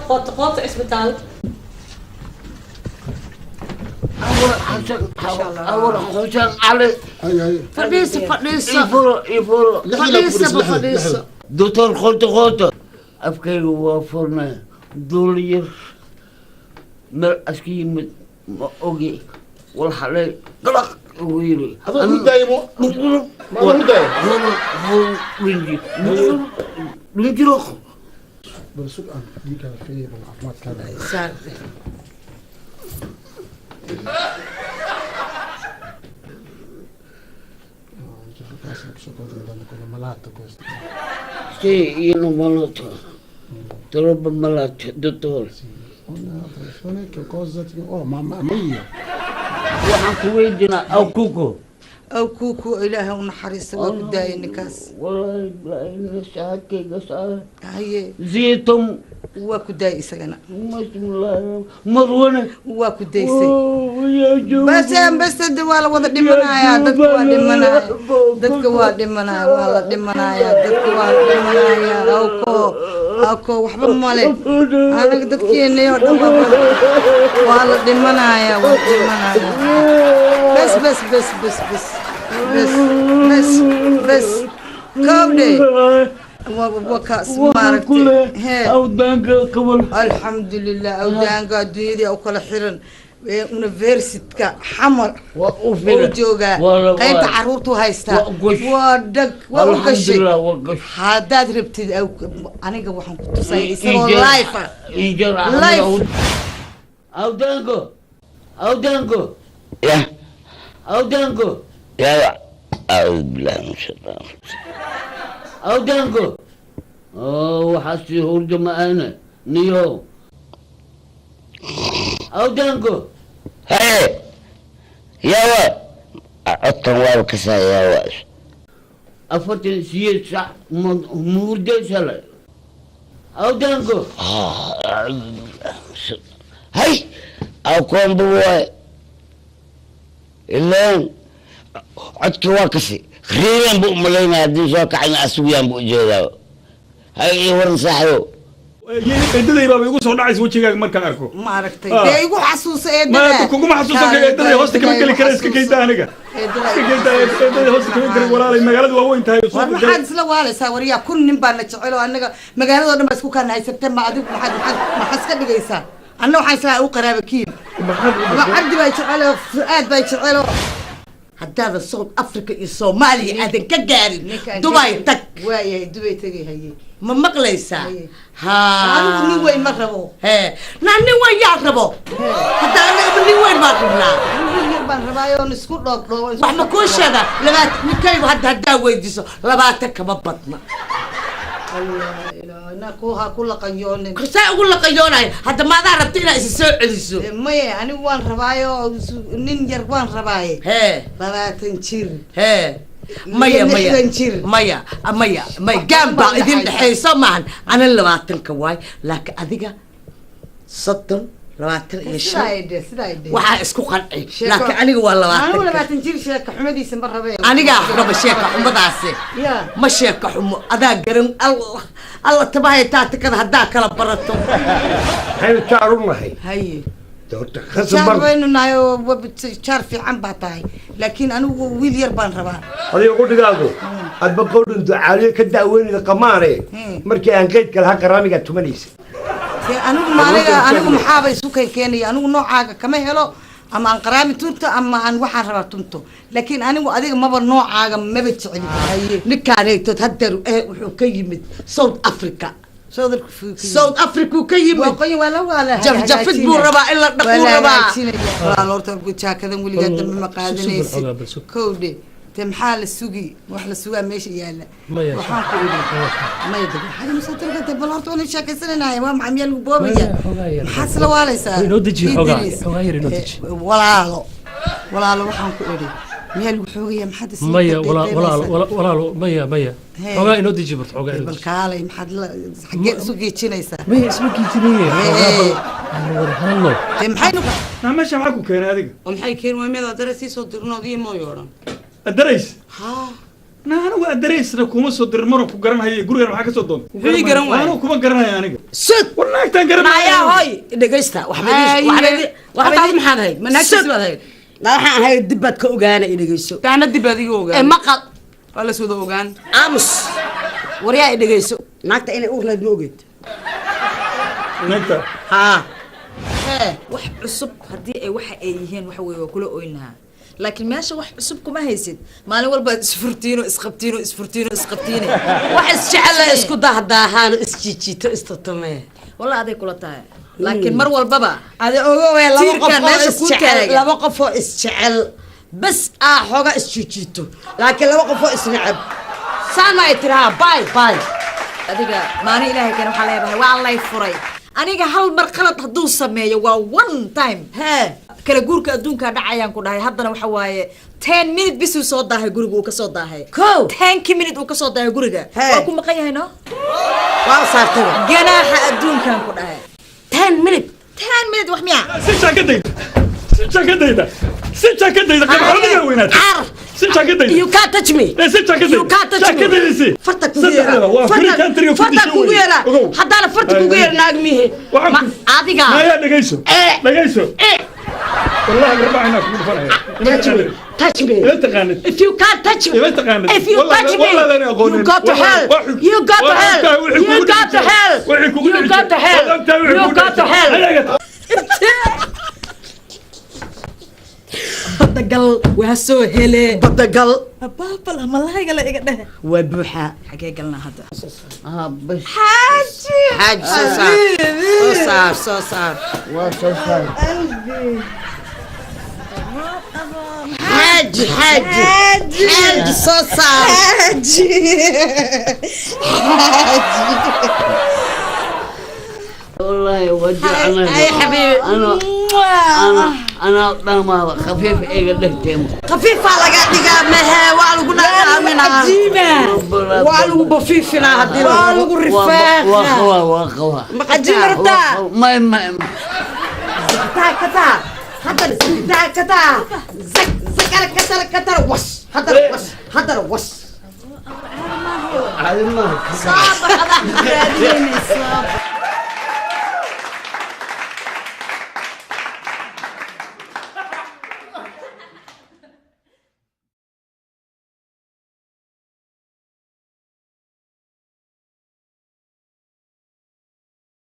قوت اسبتال أول حسن علي فليس دكتور خلطة أفكي وفرنا دولير مر أسكي أوجي والحلي قلق ويري هذا هو دايمو ما هو دايم هو رينجي روخ بس سؤال ديك خير والعفمات كذا سار Sì, io non malato. Troppo malato, dottore. che cosa ti... Oh, mamma mia! waxaan ku weydiinaa aw kuko أو كوكو إلهي ونحرس وقداي نكاس والله لا shaakayga saa هي زيتم وكداي سجنا bismillah marwane وكداي سي يا جو بس الدوال وضع دمنا يا دتك وادمنا والله دمنا يا دتك وادمنا يا أوكو وحب مالي أنا قدرت كيني والله دمنا يا ودمنا يا بس كودي وكاس مارتي أو دانك قبل الحمد لله أو دانك دنيدي أو كل حرن universityka xamar oo jooga qaybta caruurtu haysta waa dag waa u gashay hadaad rabtid aniga waxaan ku tusay isagoo live أو دانكو يا أو دانكو يا أعوذ بالله من الشيطان أو دانكو وحسي هرج معانا نيو أو دانكو هاي يا وا الطوال كسا يا واش أفتن سير صح مودة سلا أو دانكو أعوذ بالله من الشيطان هاي أو كون بواي إلا عدك واكسي خيرا بو ملينا هدي شوك عنا أسويان بو جودا هاي ورن صاحيو eedaday baa igu soo dhacaysa wajigaaga markaan arko ma aragtay ee igu xasuusa ma kuma xasuusan eedaday hoosta kama geli kara iska kayda aniga eedaday hoosta kama geli walaalay magaaladu waa weyn tahay waxaad isla waalaysaa wariyaa kun nin baa na jecel oo anaga magaalada dhan baa isku kaan haysatay ma adigu maxaad iska dhigaysaa anna waxaan islaa u qaraaba kiib cabdi baa jecel oo fuaad baa jecel oo haddaada South Africa iyo Soomaaliya aadan ka gaarin Dubai tag waayay Dubai tagay haye ma maqlaysaa anigu nin weyn ma rabo nin weyn yaa rabo hadda aniga nin weyn baan rabnaa nin baan rabaayo isku dhoobdhoobo wax ma kuu sheega ninkaygu haddaa weydiiso 20 kama badna أنا كل قيون كسا أقول لك قيوناي هذا ما دار ربطينا إسسوع إسسوع ماي أنا وان ربايو نينجر وان رباي بابا تنشير مايا جنبا إذن حيسا معن أنا اللي ما تنكواي لكن أذيك صدم لواتر إيش waxaa isku qancay laakiin aniga waa labaatan aniga labaatan jir sheeka xumadiisa ma rabay aniga raba sheeka xumadaasi ma sheeka xumo adaa garan Allah tabahay taata kada hadaa kala barato hay jaarunahay hay doorta khasbar baynu naayo jaar fiican baa tahay laakiin anigu wiil yar baan rabaa adiga qudhigaagu adba qowdin ducaaliye ka daaweynida qamaare markii aan geedka laha qaraamiga tumanaysa anigu maxaaba isu keenaya anigu noocaaga kama helo ama aan qaraami tunto ama aan waxaan rabaa tunto laakiin anigu adiga maba noocaaga maba jeceli ninkaanaytood haddeer wuxuu ka yimid South Africa South Africa ka yimid jafjafid buu rabaa in la dhaquu rabaa waa lorta jaakadan weligaa dambe ma qaadanaysid kowde تمحال السوقي وحلا السوق ماشي يلا وحاكو ما يدري هذا مساتر قد بلارت وانا شاكل سنة ناي وام عم يلو بوبيا حصل ولا سا نودجي حوغاير نودجي ولا وحاكو إيري ميل وحوغيا محد ميا ولا ميا حوغاير نودجي برت حوغاير بالكالي محد حق سوقي تشينيسا ميا سوقي تشينيه هلو تمحينو ماشي معاكو كان هذيك ومحي كين وميدا درسي صدرنا دي ما يورن الدريس أنا وأدريسنا كوما صدر مرة كوجران هاي جوري أنا حاجة صدق هي جران واي. أنا كوما جران هاي أنا سد والله أنت جران يا هاي دقيستا waxbadii maxaad ahayd manaagtiis baad ahayd waxaan ahay dibad ka ogaana inageyso kaana dib adiga ogaan maqal waa la soo ogaan aamus waryaa inageyso naagta inay uur leed ma ogeed أنت haa wax cusub haddii ay waxa ay yihiin waxa weeye waa kula oynaha laakiin meesha wax cusub kuma haysid maalin walba isfurtiino isqabtiino wax isjecel isku dahdaahaan isjiijito istatamee walla aday kula tahay laakiin mar walbaba ada ogowe tiirkan laba qof oo isjecel bas xoga isjiijito laakiin laba qof oo isnacab saan ay tiraha bye adiga maani ilaahay kan waxa leeyahay waa Allah furay aniga hal mar qalad haduu sameeyo waa one time kala guurka adduunka dhacayaan ku dhahay haddana waxa waaye 10 minutes bisu soo daahay guriga uu ka soo daahay 10 minutes uu ka soo daahay guriga waa ku maqan yahay no waa saartay ganaaxa adduunkan ku dhahay 10 minutes wax miya سيتشا كده قبل حرمي وينات سيتشا كده you can't touch me سيتشا كده you can't touch me فرتك كوغيرا حتى انا فرتك كوغيرا ناغميه اديغا ما يا دغيسو والله ربع هناك من فرح touch me انت قانت if you can't touch me انت قانت if you touch me you go to hell you go to hell you go to hell you go to hell you go to hell badagal waa soo hele badagal baabal malahayga la iga dheh waa buuxa xagee galnaa hadda xaaji soo saar waa soo saar حاج صوصة والله ودعنا يا حبيبي انا ضمه خفيف ايه قدرتي خفيف على قاعد مها والو قلنا منها عجيبه والو بفيفنا هدي والو رفاخ واخوا عجيب رتا ما كتا حضر كتا زك كتر وش حضر وش هذا ما هو صعب هذا